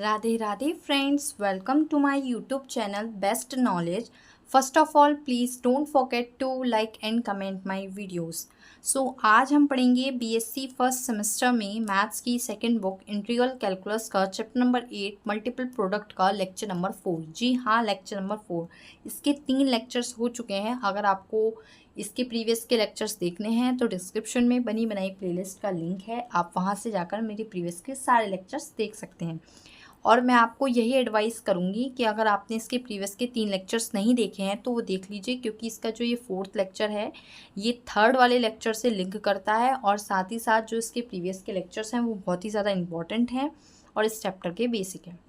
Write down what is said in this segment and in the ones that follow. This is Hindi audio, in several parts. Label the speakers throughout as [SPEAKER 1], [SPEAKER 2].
[SPEAKER 1] Radhe Radhe friends, welcome to my YouTube channel best knowledge. First of all please don't forget to like and comment my videos. So आज हम पढ़ेंगे बीएससी फर्स्ट सेमेस्टर में मैथ्स की सेकंड बुक इंटीग्रल कैलकुलस का चैप्टर नंबर 8 मल्टीपल प्रोडक्ट का लेक्चर नंबर 4। जी हाँ, लेक्चर नंबर 4। इसके 3 लेक्चर्स हो चुके हैं। अगर आपको इसके प्रीवियस के लेक्चर्स देखने हैं तो डिस्क्रिप्शन में बनी बनाई प्लेलिस्ट का लिंक है, आप वहाँ से जाकर मेरे प्रीवियस के सारे लेक्चर्स देख सकते हैं। और मैं आपको यही एडवाइस करूँगी कि अगर आपने इसके प्रीवियस के 3 लेक्चर्स नहीं देखे हैं तो वो देख लीजिए, क्योंकि इसका जो ये 4th लेक्चर है ये 3rd वाले लेक्चर से लिंक करता है और साथ ही साथ जो इसके प्रीवियस के लेक्चर्स हैं वो बहुत ही ज़्यादा इंपॉर्टेंट हैं और इस चैप्टर के बेसिक हैं।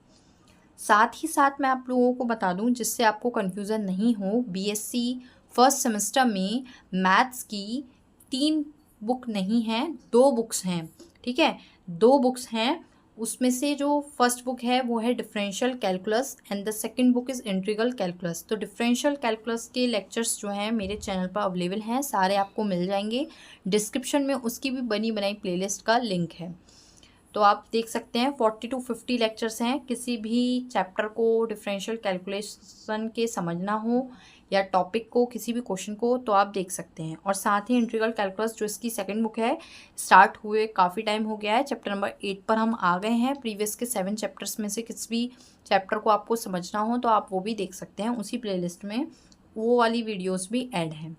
[SPEAKER 1] साथ ही साथ मैं आप लोगों को बता दूं, जिससे आपको कन्फ्यूज़न नहीं हो, बीएससी फर्स्ट सेमेस्टर में मैथ्स की 3 बुक नहीं हैं, 2 बुक्स हैं। ठीक है, 2 बुक्स हैं। उसमें से जो फर्स्ट बुक है वो है differential calculus and the second book is integral calculus. तो डिफरेंशियल कैलकुलस के लेक्चर्स जो हैं मेरे चैनल पर अवेलेबल हैं, सारे आपको मिल जाएंगे। डिस्क्रिप्शन में उसकी भी बनी बनाई प्लेलिस्ट का लिंक है, तो आप देख सकते हैं। 40 to 50 लेक्चर्स हैं। किसी भी चैप्टर को डिफरेंशियल कैलकुलेशन के समझना हो या टॉपिक को, किसी भी क्वेश्चन को, तो आप देख सकते हैं। और साथ ही इंटीग्रल कैलकुलस जो इसकी सेकंड बुक है, स्टार्ट हुए काफ़ी टाइम हो गया है, चैप्टर नंबर 8 पर हम आ गए हैं। प्रीवियस के 7 चैप्टर्स में से किसी भी चैप्टर को आपको समझना हो तो आप वो भी देख सकते हैं। उसी प्लेलिस्ट में वो वाली वीडियोज़ भी ऐड हैं।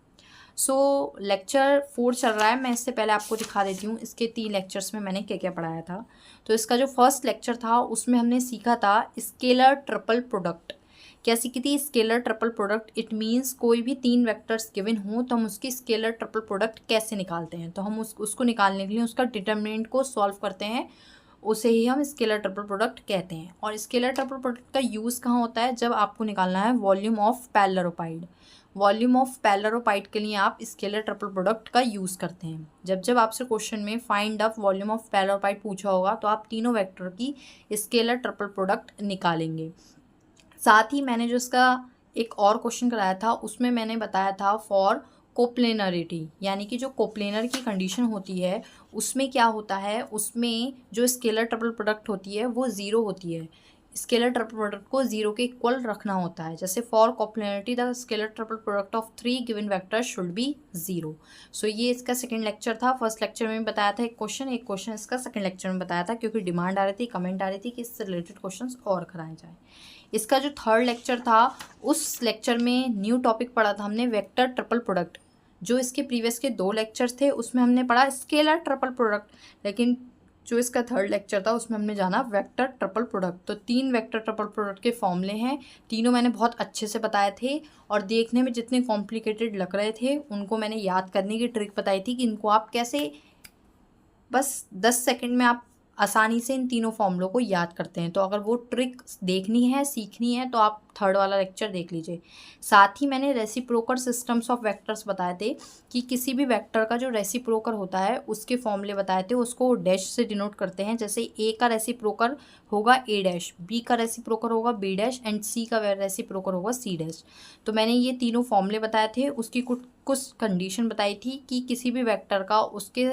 [SPEAKER 1] लेक्चर 4 चल रहा है। मैं इससे पहले आपको दिखा देती हूँ इसके 3 लेक्चर्स में मैंने क्या क्या पढ़ाया था। तो इसका जो फर्स्ट लेक्चर था उसमें हमने सीखा था स्केलर ट्रिपल प्रोडक्ट। क्या सीखी थी? Scalar triple product. It means कोई भी 3 वेक्टर्स गिवन हो तो हम उसकी स्केलर ट्रिपल प्रोडक्ट कैसे निकालते हैं। तो हम उसको निकालने के लिए उसका डिटर्मिनेंट को सॉल्व करते हैं, उसे ही हम स्केलर ट्रिपल प्रोडक्ट कहते हैं। और स्केलर ट्रिपल प्रोडक्ट का यूज़ कहाँ होता है? जब आपको निकालना है वॉल्यूम ऑफ पैरेललोपाइड। वॉल्यूम ऑफ पैरेललोपाइड के लिए आप स्केलर ट्रिपल प्रोडक्ट का यूज़ करते हैं। जब जब आपसे क्वेश्चन में फाइंड अप वॉल्यूम ऑफ पैरेललोपाइड पूछा होगा तो आप तीनों वेक्टर की स्केलर ट्रिपल प्रोडक्ट निकालेंगे। साथ ही मैंने जो इसका एक और क्वेश्चन कराया था उसमें मैंने बताया था फॉर कोप्लेनरिटी, यानी कि जो कोप्लेनर की कंडीशन होती है उसमें क्या होता है, उसमें जो स्केलर ट्रिपल प्रोडक्ट होती है वो ज़ीरो होती है। स्केलर ट्रिपल प्रोडक्ट को ज़ीरो के इक्वल रखना होता है। जैसे for coplanarity the scalar triple product of 3 given vectors should be zero. So ये इसका सेकंड लेक्चर था। फर्स्ट लेक्चर में बताया था एक क्वेश्चन इसका सेकंड लेक्चर में बताया था, क्योंकि डिमांड आ रही थी, कमेंट आ रही थी कि इससे रिलेटेड क्वेश्चन और कराए जाए। इसका जो थर्ड लेक्चर था उस लेक्चर में न्यू टॉपिक पढ़ा था हमने, वेक्टर ट्रिपल प्रोडक्ट। जो इसके प्रीवियस के 2 लेक्चर्स थे उसमें हमने पढ़ा स्केलर ट्रिपल प्रोडक्ट, लेकिन जो इसका थर्ड लेक्चर था उसमें हमने जाना वेक्टर ट्रिपल प्रोडक्ट। तो 3 वेक्टर ट्रिपल प्रोडक्ट के फॉर्मूले हैं, तीनों मैंने बहुत अच्छे से बताए थे और देखने में जितने कॉम्प्लिकेटेड लग रहे थे उनको मैंने याद करने की ट्रिक बताई थी कि इनको आप कैसे बस 10 सेकंड में आप आसानी से इन तीनों फॉर्मूलों को याद करते हैं। तो अगर वो ट्रिक देखनी है, सीखनी है, तो आप थर्ड वाला लेक्चर देख लीजिए। साथ ही मैंने रेसिप्रोकल सिस्टम्स ऑफ वेक्टर्स बताए थे कि किसी भी वेक्टर का जो रेसिप्रोकल होता है उसके फॉर्मूले बताए थे, उसको डैश से डिनोट करते हैं। जैसे ए का रेसिप्रोकल होगा ए डैश, बी का रेसिप्रोकल होगा बी डैश एंड सी का रेसिप्रोकल होगा सी डैश। तो मैंने ये तीनों फॉर्मूले बताए थे, उसकी कुछ कंडीशन बताई थी कि किसी भी वेक्टर का उसके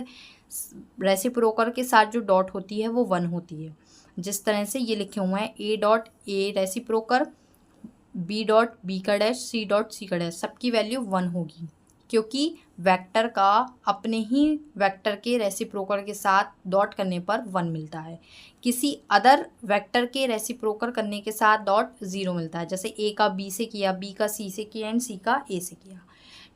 [SPEAKER 1] रेसिप्रोकल के साथ जो डॉट होती है वो 1 होती है। जिस तरह से ये लिखे हुए हैं a dot a reciprocal, b dot b का डैश, सी डॉट सी का डैश, सबकी वैल्यू 1 होगी, क्योंकि वेक्टर का अपने ही वेक्टर के रेसिप्रोकल के साथ डॉट करने पर 1 मिलता है, किसी अदर वेक्टर के रेसिप्रोकल करने के साथ डॉट 0 मिलता है। जैसे ए का बी से किया, बी का सी से किया एंड सी का ए से किया।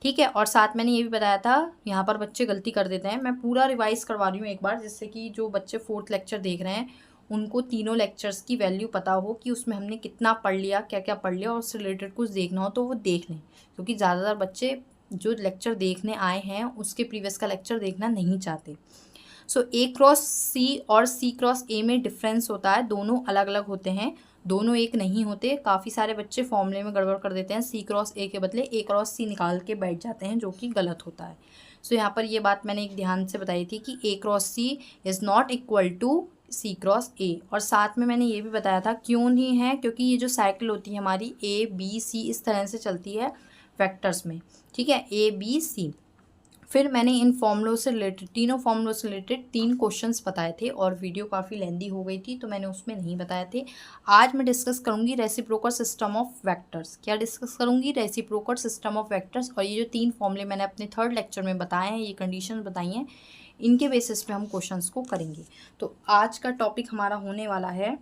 [SPEAKER 1] ठीक है, और साथ मैंने ये भी बताया था, यहाँ पर बच्चे गलती कर देते हैं, मैं पूरा रिवाइज करवा रही हूँ एक बार, जिससे कि जो बच्चे 4th लेक्चर देख रहे हैं उनको तीनों लेक्चर्स की वैल्यू पता हो कि उसमें हमने कितना पढ़ लिया, क्या क्या पढ़ लिया, और उससे रिलेटेड कुछ देखना हो तो वो देख लें, क्योंकि ज़्यादातर बच्चे जो लेक्चर देखने आए हैं उसके प्रीवियस का लेक्चर देखना नहीं चाहते। ए क्रॉस सी और सी क्रॉस ए में डिफरेंस होता है, दोनों अलग अलग होते हैं, दोनों एक नहीं होते। काफ़ी सारे बच्चे फॉर्मूले में गड़बड़ कर देते हैं, सी क्रॉस ए के बदले ए क्रॉस सी निकाल के बैठ जाते हैं, जो कि गलत होता है। यहाँ पर ये बात मैंने एक ध्यान से बताई थी कि A cross C is not equal to C cross A. और साथ में मैंने ये भी बताया था क्यों नहीं है, क्योंकि ये जो साइकिल होती है हमारी ए बी सी इस तरह से चलती है वेक्टर्स में। ठीक है, ए बी सी, फिर मैंने इन फॉर्मूलों से रिलेटेड, तीनों फॉर्मूलों से रिलेटेड 3 क्वेश्चंस बताए थे और वीडियो काफ़ी लेंदी हो गई थी तो मैंने उसमें नहीं बताए थे। आज मैं डिस्कस करूंगी रेसिप्रोकल सिस्टम ऑफ वेक्टर्स। क्या डिस्कस करूंगी? Reciprocal system of vectors. और ये जो 3 फॉर्मूले मैंने अपने 3rd लेक्चर में बताए हैं, ये कंडीशन बताई हैं, इनके बेसिस पे हम क्वेश्चंस को करेंगे। तो आज का टॉपिक हमारा होने वाला है,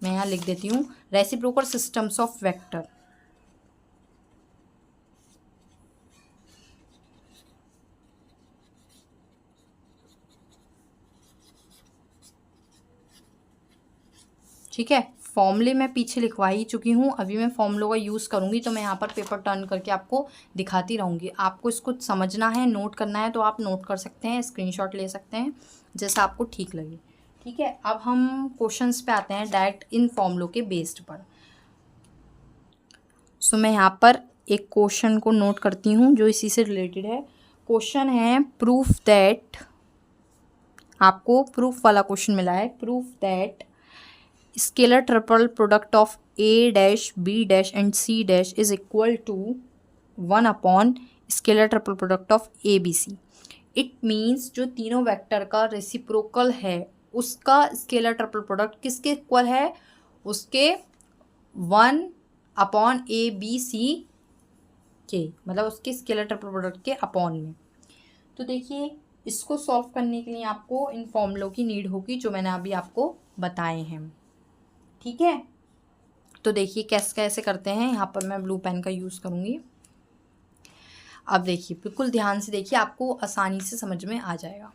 [SPEAKER 1] मैं यहाँ लिख देती हूँ, रेसिप्रोकल सिस्टम्स ऑफ वेक्टर। ठीक है, फॉर्मूले मैं पीछे लिखवा ही चुकी हूँ, अभी मैं फॉर्मूलों का यूज़ करूँगी तो मैं यहाँ पर पेपर टर्न करके आपको दिखाती रहूँगी। आपको इसको समझना है, नोट करना है तो आप नोट कर सकते हैं, स्क्रीनशॉट ले सकते हैं, जैसा आपको ठीक लगे। ठीक है, अब हम क्वेश्चंस पे आते हैं डायरेक्ट इन फॉर्मूलों के बेस्ड पर। सो मैं यहाँ पर एक क्वेश्चन को नोट करती हूँ जो इसी से रिलेटेड है। क्वेश्चन है प्रूफ दैट, आपको प्रूफ वाला क्वेश्चन मिला है, proof that scalar triple product of a dash b dash and c dash is equal to 1 upon scalar triple product of a b c। It means जो तीनों वेक्टर का रेसिप्रोकल है उसका स्केलर ट्रिपल प्रोडक्ट किसके इक्वल है? उसके 1 अपॉन a b c के, मतलब उसके स्केलर ट्रिपल प्रोडक्ट के अपॉन में। तो देखिए, इसको सॉल्व करने के लिए आपको इन फॉर्मूलों की नीड होगी जो मैंने अभी आपको बताए हैं। ठीक है, तो देखिए कैसे कैसे करते हैं। यहाँ पर मैं ब्लू पेन का यूज़ करूँगी। अब देखिए, बिल्कुल ध्यान से देखिए, आपको आसानी से समझ में आ जाएगा।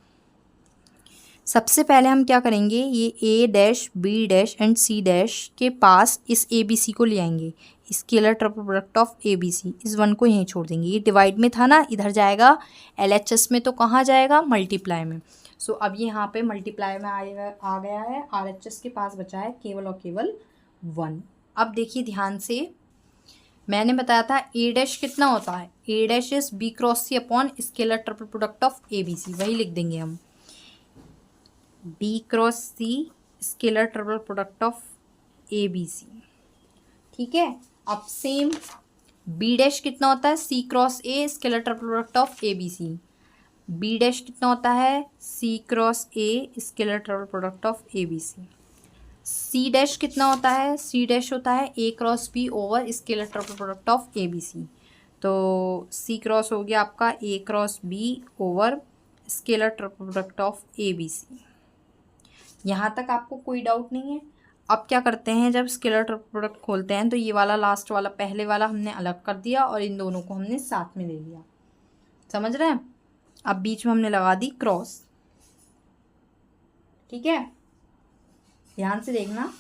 [SPEAKER 1] सबसे पहले हम क्या करेंगे, ये a dash b dash and c dash के पास इस a b c को ले आएंगे, scalar triple product of a b c। इस 1 को यहीं छोड़ देंगे, ये डिवाइड में था ना, इधर जाएगा LHS में, तो कहाँ जाएगा? मल्टीप्लाई में। सो अब ये यहाँ पे मल्टीप्लाई में आ गया है, RHS के पास बचा है केवल और केवल 1। अब देखिए ध्यान से, मैंने बताया था a डैश कितना होता है, a dash is b cross c upon scalar triple product of a b c, वही लिख देंगे हम, b cross c scalar triple product of a b c। ठीक है, अब सेम b डैश कितना होता है? c cross a scalar triple product of a b c। b dash कितना होता है? c cross a scalar triple product of a b c। c dash कितना होता है? c डैश होता है a cross b over scalar triple product of a b c। तो c क्रॉस हो गया आपका a cross b over scalar triple product of a b c। यहाँ तक आपको कोई डाउट नहीं है। अब क्या करते हैं, जब स्केलर प्रोडक्ट खोलते हैं तो ये वाला लास्ट वाला पहले वाला हमने अलग कर दिया और इन दोनों को हमने साथ में ले लिया, समझ रहे हैं? अब बीच में हमने लगा दी क्रॉस। ठीक है, ध्यान से देखना,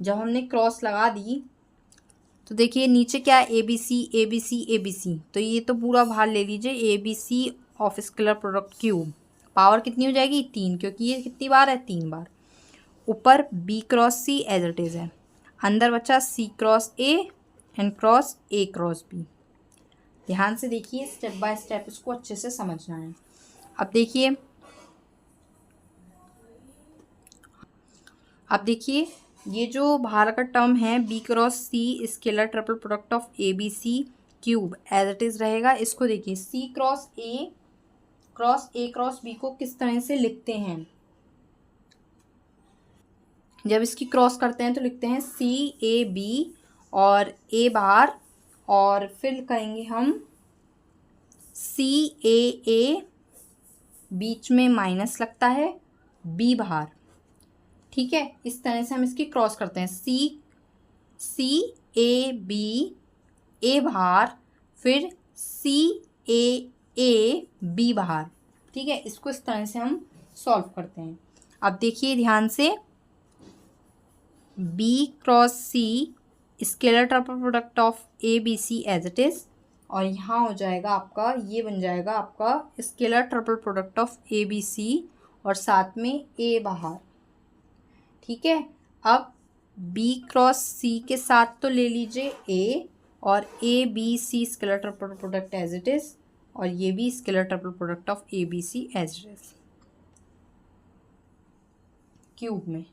[SPEAKER 1] जब हमने क्रॉस लगा दी तो देखिए नीचे क्या है, ए बी सी, तो ये तो पूरा बाहर ले लीजिए, ABC of scalar product cube. Power कितनी हो जाएगी? 3, क्योंकि ये कितनी बार है? 3 बार। ऊपर b cross c as it is है, अंदर बचा c cross a and cross a cross b। ध्यान से देखिए, स्टेप बाय स्टेप इसको अच्छे से समझना है। अब देखिए ये जो बाहर का टर्म है b cross c scalar triple product of a b c cube as it is रहेगा। इसको देखिए, c cross a cross b को किस तरह से लिखते हैं? जब इसकी क्रॉस करते हैं तो लिखते हैं CAB और A बाहर, और फिर करेंगे हम CAA, बीच में माइनस लगता है, B बाहर। ठीक है, इस तरह से हम इसकी क्रॉस करते हैं, CAB A बाहर, फिर CAA B बाहर। ठीक है, इसको इस तरह से हम सॉल्व करते हैं। अब देखिए ध्यान से, b cross c scalar triple product of a b c as it is, और यहाँ हो जाएगा आपका, ये बन जाएगा आपका scalar triple product of a b c और साथ में a बाहर। ठीक है, अब b क्रॉस c के साथ तो ले लीजिए a, और a b c scalar triple product as it is, और ये भी scalar triple product of a b c as it is cube में।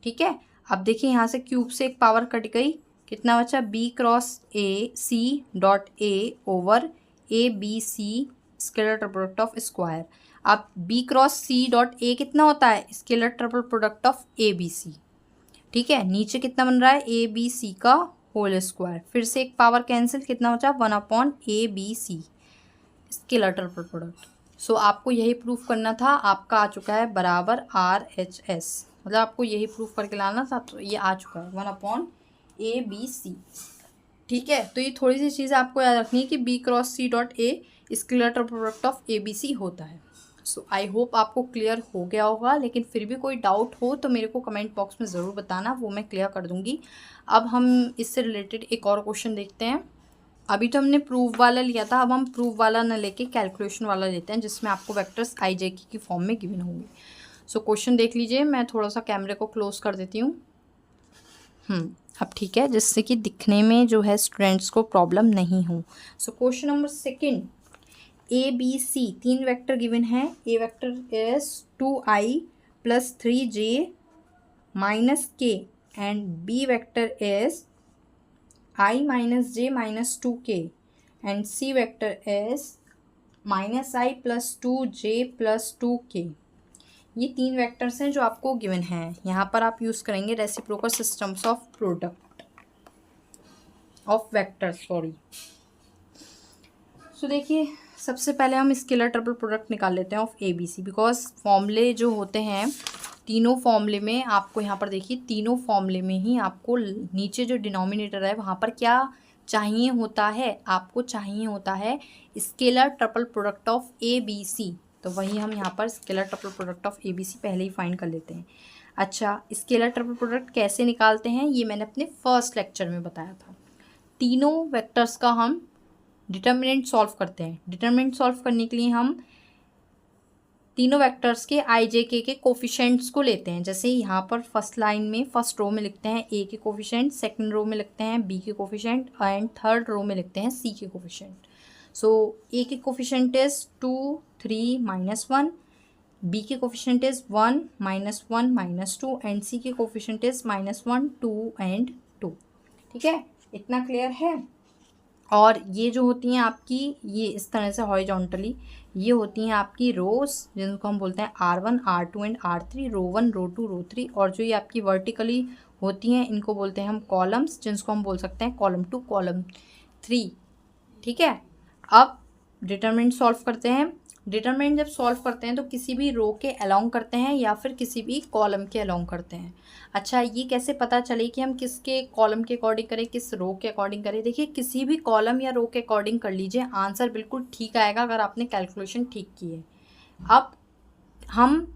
[SPEAKER 1] ठीक है, अब देखिए यहाँ से क्यूब से एक पावर कट गई, कितना बचा, B cross A C dot A over A B C scalar triple product of square. अब B cross C dot A कितना होता है, scalar triple product of A B C. ठीक है, नीचे कितना बन रहा है, ए बी सी का होल स्क्वायर, फिर से एक पावर कैंसिल, कितना बचा 1/a/b/c स्केलर ट्रिपल प्रोडक्ट। सो आपको यही प्रूफ करना था, आपका आ चुका है बराबर RHS, मतलब आपको यही प्रूफ करके लाना था, तो ये आ चुका है 1/a/b/c। ठीक है, तो ये थोड़ी सी चीज़ आपको याद रखनी है कि b cross C dot a scalar triple product of A B c होता है। सो आई होप आपको क्लियर हो गया होगा, लेकिन फिर भी कोई डाउट हो तो मेरे को कमेंट बॉक्स में ज़रूर बताना, वो मैं क्लियर कर दूँगी। अब हम इससे रिलेटेड एक और क्वेश्चन देखते हैं। अभी तो हमने प्रूफ वाला लिया था, अब हम प्रूफ वाला न लेके कैलकुलेशन वाला लेते हैं, जिसमें आपको वेक्टर्स आई जे की फॉर्म में गिवन होंगे। सो क्वेश्चन देख लीजिए, मैं थोड़ा सा कैमरे को क्लोज कर देती हूँ। अब ठीक है, जिससे कि दिखने में जो है स्टूडेंट्स को प्रॉब्लम नहीं हो। So question number second, A B C तीन वेक्टर गिवन है। A vector is 2i + 3j - k and B vector is i - j - 2k and C vector is -i + 2j + 2k। ये तीन वेक्टर्स हैं जो आपको गिवन हैं। यहाँ पर आप यूज़ करेंगे reciprocal systems of product of vectors, sorry. So देखिए, सबसे पहले हम स्केलर ट्रिपल प्रोडक्ट निकाल लेते हैं of A B c, because फॉर्मूले जो होते हैं तीनों फॉर्मूले में, आपको यहाँ पर देखिए तीनों फॉर्मूले में ही आपको नीचे जो डिनोमिनेटर है वहाँ पर क्या चाहिए होता है, आपको चाहिए होता है scalar triple product of A B c. तो वही हम यहाँ पर scalar triple product of A B c पहले ही फाइंड कर लेते हैं। अच्छा, स्केलर ट्रिपल प्रोडक्ट कैसे निकालते हैं ये मैंने अपने फर्स्ट लेक्चर में बताया था। तीनों वेक्टर्स का हम डिटर्मिनेंट सॉल्व करते हैं। डिटर्मिनेंट सॉल्व करने के लिए हम तीनों वेक्टर्स के आई जे के कोफिशिएंट्स को लेते हैं। जैसे यहाँ पर फर्स्ट लाइन में फर्स्ट रो में लिखते हैं ए के कोफिशिएंट, सेकंड रो में लिखते हैं बी के कोफिशिएंट एंड थर्ड रो में लिखते हैं सी के कोफिशिएंट। सो ए के कोफिशिएंट इज 2 3 -1, बी के कोफिशिएंट इज 1 -1 -2 एंड सी के कोफिशिएंट इज -1 2 एंड 2। ठीक है, इतना क्लियर है। और ये जो होती हैं आपकी, ये इस तरह से हॉरिजॉन्टली ये होती हैं आपकी रोज, जिनको हम बोलते हैं R1 R2 एंड R3, रो 1 रो 2 रो 3। और जो ये आपकी वर्टिकली होती हैं इनको बोलते हैं हम कॉलम्स, जिनको हम बोल सकते हैं कॉलम 2 कॉलम 3। ठीक है, अब डिटरमिनेंट सॉल्व करते हैं। डिटरमिनेंट जब सॉल्व करते हैं तो किसी भी रो के अलोंग करते हैं या फिर किसी भी कॉलम के अलोंग करते हैं। अच्छा, ये कैसे पता चले कि हम किसके कॉलम के अकॉर्डिंग करें, किस रो के अकॉर्डिंग करें। देखिए, किसी भी कॉलम या रो के अकॉर्डिंग कर लीजिए, आंसर बिल्कुल ठीक आएगा अगर आपने कैलकुलेशन ठीक की है। अब हम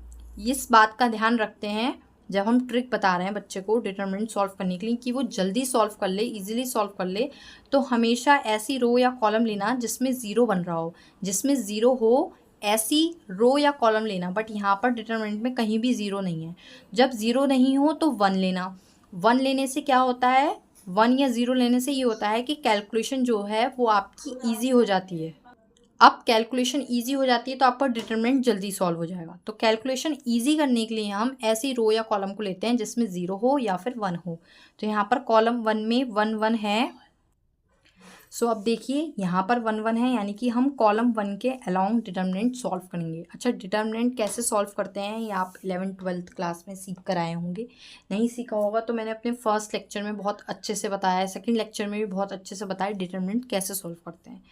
[SPEAKER 1] इस बात का ध्यान रखते हैं जब हम ट्रिक बता रहे हैं बच्चे को डिटरमिनेंट सॉल्व करने के लिए कि वो जल्दी सॉल्व कर ले, इजीली सॉल्व कर ले, तो हमेशा ऐसी रो या कॉलम लेना जिसमें ज़ीरो बन रहा हो, जिसमें ज़ीरो हो ऐसी रो या कॉलम लेना। बट यहाँ पर डिटरमिनेंट में कहीं भी ज़ीरो नहीं है। जब ज़ीरो नहीं हो तो 1 लेना। 1 लेने से क्या होता है, 1 या 0 लेने से ये होता है कि कैलकुलेशन जो है वो आपकी ईजी हो जाती है। अब कैलकुलेशन ईजी हो जाती है तो आपका डिटरमिनेंट जल्दी सॉल्व हो जाएगा। तो कैलकुलेशन ईजी करने के लिए हम ऐसी रो या कॉलम को लेते हैं जिसमें 0 हो या फिर 1 हो। तो यहाँ पर कॉलम 1 में 1 1 है। सो अब देखिए, यहाँ पर 1 1 है, यानी कि हम कॉलम 1 के अलोंग डिटरमिनेंट सॉल्व करेंगे। अच्छा, डिटरमिनेंट कैसे सॉल्व करते हैं ये आप 11th 12th क्लास में सीख कर आए होंगे। नहीं सीखा होगा तो मैंने अपने फर्स्ट लेक्चर में बहुत अच्छे से बताया है, सेकंड लेक्चर में भी बहुत अच्छे से बताया डिटरमिनेंट कैसे सॉल्व करते हैं।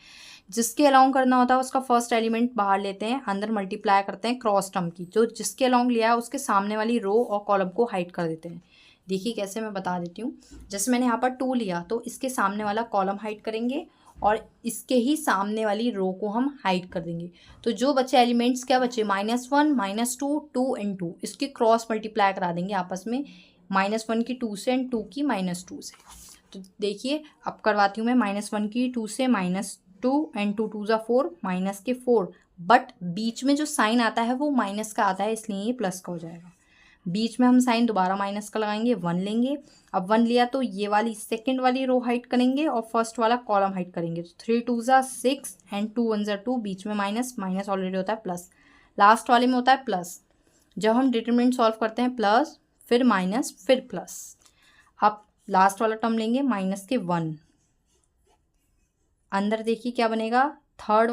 [SPEAKER 1] जिसके अलोंग करना होता है उसका फर्स्ट एलिमेंट बाहर लेते हैं, अंदर मल्टीप्लाई करते हैं क्रॉस टर्म की, जो जिसके अलोंग लिया है उसके सामने वाली रो और कॉलम को हाइड कर देते हैं। देखिए कैसे, मैं बता देती हूँ। जैसे मैंने यहाँ पर 2 लिया तो इसके सामने वाला कॉलम हाइड करेंगे और इसके ही सामने वाली रो को हम हाइड कर देंगे। तो जो बचे एलिमेंट्स क्या बचे, -1 -2 2 एंड 2, इसके क्रॉस मल्टीप्लाई करा देंगे आपस में, -1 की 2 से एंड 2 की -2 से। तो देखिए अब करवाती हूँ मैं, -1 की 2 से -2 एंड 2 2 ज़ा 4, माइनस के 4, बट बीच में जो साइन आता है वो माइनस का आता है, इसलिए ये प्लस का हो जाएगा। बीच में हम साइन दोबारा माइनस का लगाएंगे, 1 लेंगे। अब 1 लिया तो ये वाली सेकंड वाली रो हाइड करेंगे और फर्स्ट वाला कॉलम हाइड करेंगे। तो 3 2 ज़ा 6 एंड 2 1 ज़ा 2, बीच में माइनस, माइनस ऑलरेडी होता है प्लस, लास्ट वाले में होता है प्लस। जब हम डिटरमिनेंट सॉल्व करते हैं प्लस फिर माइनस फिर प्लस। अब लास्ट वाला टर्म लेंगे माइनस के 1, अंदर देखिए क्या बनेगा, थर्ड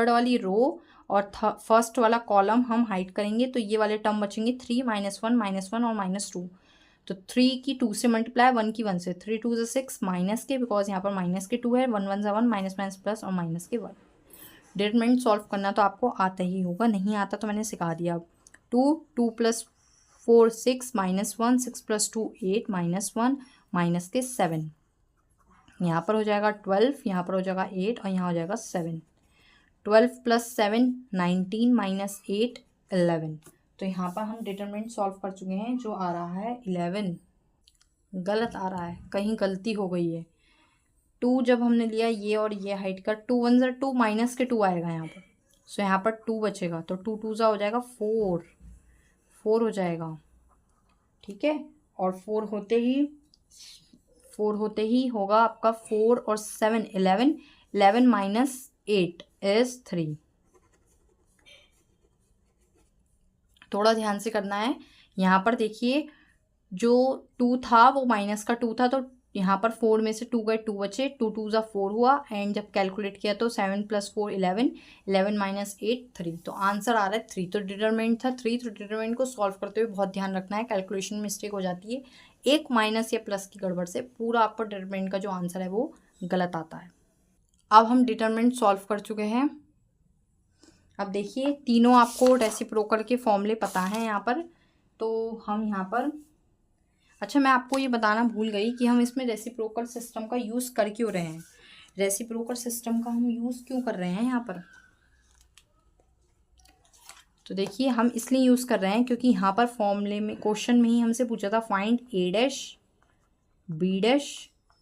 [SPEAKER 1] वाली रो और फर्स्ट वाला कॉलम हम हाइड करेंगे तो ये वाले टर्म बचेंगे 3 -1 और -2। तो 3 की 2 से मल्टीप्लाई, 1 की 1 से, 3 2 ज़ा 6 माइनस के, बिकॉज यहाँ पर माइनस के 2 है, 1 1 ज़ा 1 माइनस माइनस प्लस और माइनस के 1। डिटरमिनेंट सॉल्व करना तो आपको आता ही होगा, नहीं आता तो मैंने सिखा दिया। अब 2 + 4 6 -1, 6 + 2 8 -1 माइनस के 7, यहाँ पर हो जाएगा 12, यहाँ पर हो जाएगा 8 और यहाँ हो जाएगा 7। 12 + 7 19 -8 11। तो यहाँ पर हम डिटरमिनेंट सॉल्व कर चुके हैं, जो आ रहा है 11। गलत आ रहा है, कहीं गलती हो गई है। 2 जब हमने लिया ये और ये हाइट का, 2 1 ज़ा 2 माइनस के 2 आएगा यहाँ पर, सो यहाँ पर 2 बचेगा, तो 2 2 ज़ा हो जाएगा 4 हो जाएगा, ठीक है। और 4 होते ही होगा आपका 4 और 7 11, 11 - 8 इज 3। थोड़ा ध्यान से करना है। यहाँ पर देखिए जो 2 था वो माइनस का 2 था, तो यहाँ पर 4 में से 2 गए, 2 बचे, 2 2 ज़ा 4 हुआ, एंड जब कैलकुलेट किया तो 7 + 4 11, 11 - 8 3। तो आंसर आ रहा है 3। तो डिटरमिनेंट था 3। तो डिटरमिनेंट को सॉल्व करते हुए बहुत ध्यान रखना है, कैलकुलेशन में मिस्टेक हो जाती है, एक माइनस या प्लस की गड़बड़ से पूरा आपका डिटरमिनेंट का जो आंसर है वो गलत आता है। अब हम डिटरमिनेंट सॉल्व कर चुके हैं। अब देखिए तीनों आपको रेसिप्रोकल के फॉर्मूले पता हैं यहाँ पर, तो हम यहाँ पर, अच्छा मैं आपको ये बताना भूल गई कि हम इसमें रेसिप्रोकल सिस्टम का यूज़ कर क्यों रहे हैं। रेसिप्रोकल सिस्टम का हम यूज़ क्यों कर रहे हैं यहाँ पर, तो देखिए हम इसलिए यूज़ कर रहे हैं क्योंकि यहाँ पर फॉर्मूले में, क्वेश्चन में ही हमसे पूछा था find A', B'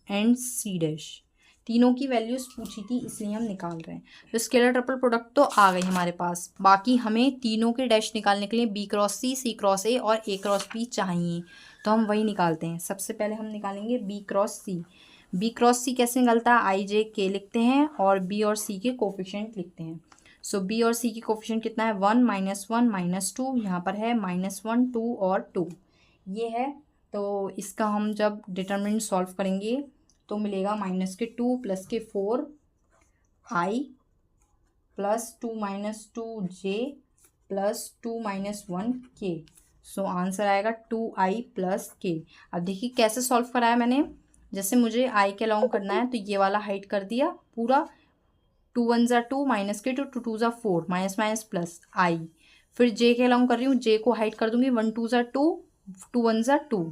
[SPEAKER 1] and C', तीनों की वैल्यूज़ पूछी थी, इसलिए हम निकाल रहे हैं। तो स्केलर ट्रिपल प्रोडक्ट तो आ गई हमारे पास, बाकी हमें तीनों के डैश निकालने के लिए B cross C, C cross A और A क्रॉस B चाहिए, तो हम वही निकालते हैं। सबसे पहले हम निकालेंगे B cross C। B cross C कैसे निकलता है, I J K लिखते हैं और B और C के कोफिशिएंट लिखते हैं। सो B और C की कोफिशिएंट कितना है, 1 -1 -2, यहाँ पर है -1 2 और 2 ये है। तो इसका हम जब डिटरमिनेंट सॉल्व करेंगे तो मिलेगा -2 + 4 I + 2 - 2 J + 2 - 1 K। So answer आएगा 2I + K। अब देखिए कैसे सॉल्व कराया मैंने, जैसे मुझे I के अलाउंग करना है तो ये वाला हाइड कर दिया पूरा, 2 1 ज़ा 2 माइनस के 2 2 2 ज़ा 4 माइनस माइनस प्लस I। फिर J के अलाउंग कर रही हूँ, J को हाइड कर दूंगी, 1 2 ज़ा 2, 2 1 ज़ा 2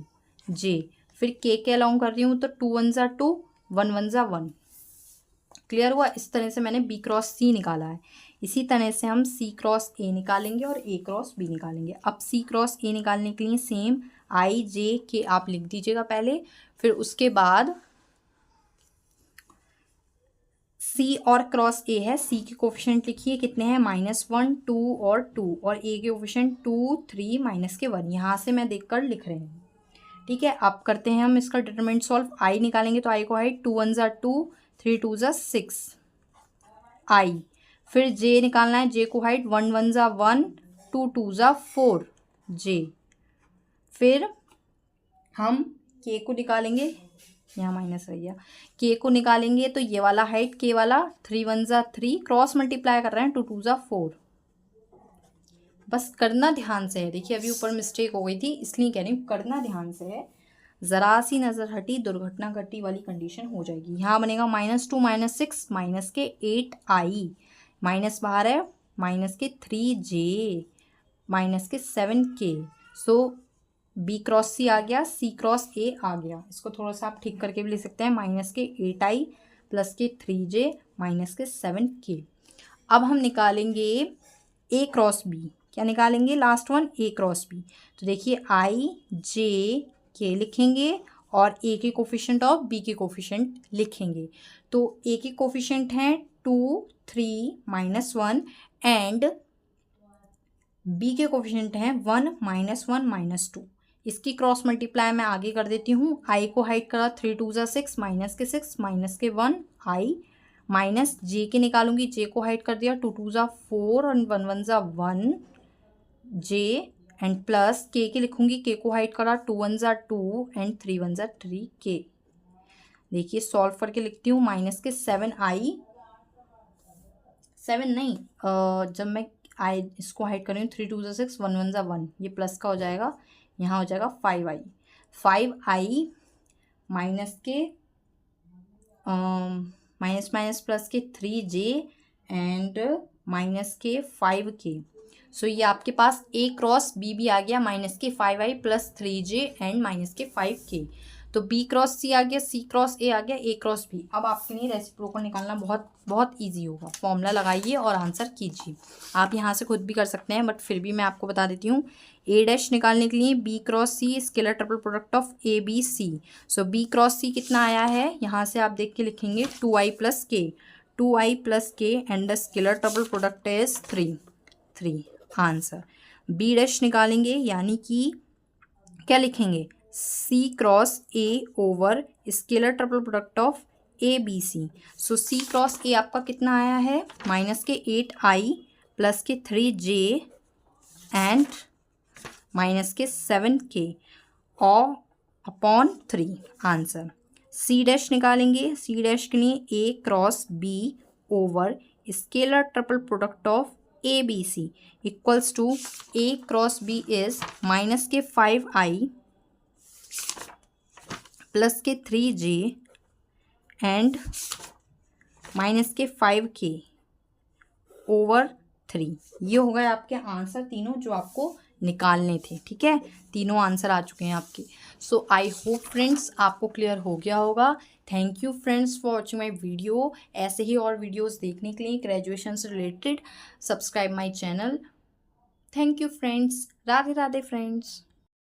[SPEAKER 1] J। फिर K के अलाउंग कर रही हूँ तो 2 1 ज़ा 2, 1 1 ज़ा 1। क्लियर हुआ। इस तरह से मैंने B क्रॉस C निकाला है, इसी तरह से हम C क्रॉस A निकालेंगे और A क्रॉस B निकालेंगे। अब C क्रॉस A निकालने के लिए सेम I J K आप लिख दीजिएगा पहले, फिर उसके बाद C और क्रॉस A है, C के कोफिशिएंट लिखिए कितने हैं, -1 2 और 2, और A के कोफिशिएंट 2 3 माइनस के 1, यहाँ से मैं देखकर लिख रही हूँ, ठीक है। अब करते हैं हम इसका डिटरमिनेंट सॉल्व। I निकालेंगे तो I को हाइड, 2 1 ज़ा 2, 3 2 ज़ा 6 I। फिर J निकालना है, J को हाइड, 1 1 ज़ा 1, 2 2 ज़ा 4 J। फिर हम K को निकालेंगे, यहाँ माइनस रह गया, K को निकालेंगे तो ये वाला हाइट K वाला, 3 1 ज़ा 3, क्रॉस मल्टीप्लाई कर रहे हैं, 2 2 ज़ा 4। बस करना ध्यान से है, देखिए अभी ऊपर मिस्टेक हो गई थी इसलिए कह रही हूँ, करना ध्यान से है, ज़रा सी नज़र हटी दुर्घटना घटी वाली कंडीशन हो जाएगी। यहाँ बनेगा -2 - 6 माइनस के 8 I, माइनस बाहर है, माइनस के 3 J माइनस के 7 K। सो B क्रॉस C आ गया, C क्रॉस A आ गया। इसको थोड़ा सा आप ठीक करके भी ले सकते हैं, माइनस के 8 I प्लस के 3 J माइनस के 7 K। अब हम निकालेंगे A क्रॉस B। क्या निकालेंगे, last one A cross B। तो देखिए I J K लिखेंगे और A के कोफिशिएंट और B के कोफिशिएंट लिखेंगे। तो A के कोफिशिएंट हैं 2 3 -1 एंड B के कोफिशिएंट हैं 1 -1 -2। इसकी क्रॉस मल्टीप्लाई मैं आगे कर देती हूँ। I को हाइड करा, 3 2 ज़ा 6 माइनस के 6 माइनस के 1 I, माइनस J के निकालूंगी, J को हाइड कर दिया, 2 2 ज़ा 4 और 1 1 ज़ा 1 J एंड प्लस के लिखूंगी, के को हाइड करा, 2 1 ज़ा 2 एंड 3 1 ज़ा 3 के। देखिए सॉल्व करके लिखती हूँ, माइनस के 7i, 7 नहीं, जब मैं आई इसको हाइड कर रही हूँ, 3 2 ज़ा 6, 1 1 ज़ा 1, ये प्लस का हो जाएगा, यहाँ हो जाएगा 5i, 5i माइनस के माइनस माइनस प्लस के 3j एंड माइनस के 5k। सो ये आपके पास a क्रॉस b भी आ गया, माइनस के 5i plus 3j and minus के 5k। तो b क्रॉस c आ गया, c क्रॉस a आ गया, a क्रॉस b। अब आपके लिए रेसिप्रोकल निकालना बहुत बहुत ईजी होगा। फॉर्मूला लगाइए और आंसर कीजिए। आप यहाँ से खुद भी कर सकते हैं, बट फिर भी मैं आपको बता देती हूँ। a डैश निकालने के लिए b cross c scalar triple product of a b c। So b cross c कितना आया है, यहाँ से आप देख के लिखेंगे 2i plus k, 2i plus k and the scalar triple product is 3 answer. b dash निकालेंगे, यानी कि क्या लिखेंगे, c cross a over scalar triple product of A B c. So c cross a आपका कितना आया है, माइनस के 8i प्लस के 3j एंड माइनस के 7k और अपॉन 3 आंसर। c डैश निकालेंगे, c डैश के लिए a cross b over scalar triple product of A B c equals to a cross b is minus के 5i प्लस के 3j एंड माइनस के 5k ओवर 3। ये हो गए आपके आंसर तीनों जो आपको निकालने थे। ठीक है, तीनों आंसर आ चुके हैं आपके। सो आई होप फ्रेंड्स आपको क्लियर हो गया होगा। Thank you friends for watching my video. ऐसे ही और वीडियोस देखने के लिए ग्रेजुएशन से related subscribe my channel. Thank you friends. Radhe Radhe friends.